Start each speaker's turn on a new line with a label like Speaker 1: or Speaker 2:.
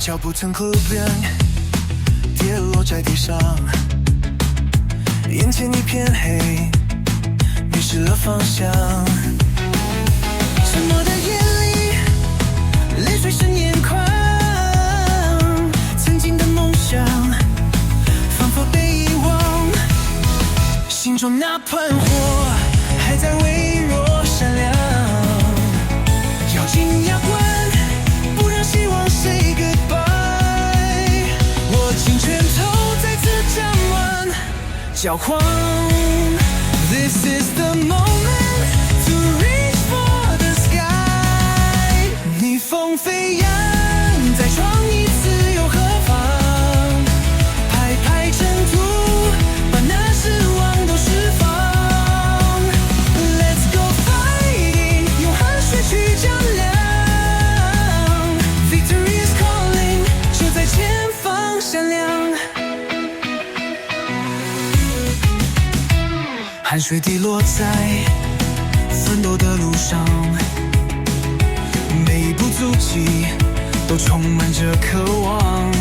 Speaker 1: 脚步曾可变，跌落在地上，眼前一片黑，迷失了方向。沉默的夜里，泪水渗眼眶，曾经的梦想仿佛被遗忘，心中那团火还在微弱闪亮，咬紧牙关，不让希望 say goodbye。握紧拳头，再次站稳脚框。This is the moment to reach for the sky。逆风飞扬，再闯一次又何妨？拍拍尘土，把那失望都释放。Let's go fighting， 用汗水去丈量。Victory is calling， 就在前方闪亮。汗水滴落在奋斗的路上，每一步足迹都充满着渴望。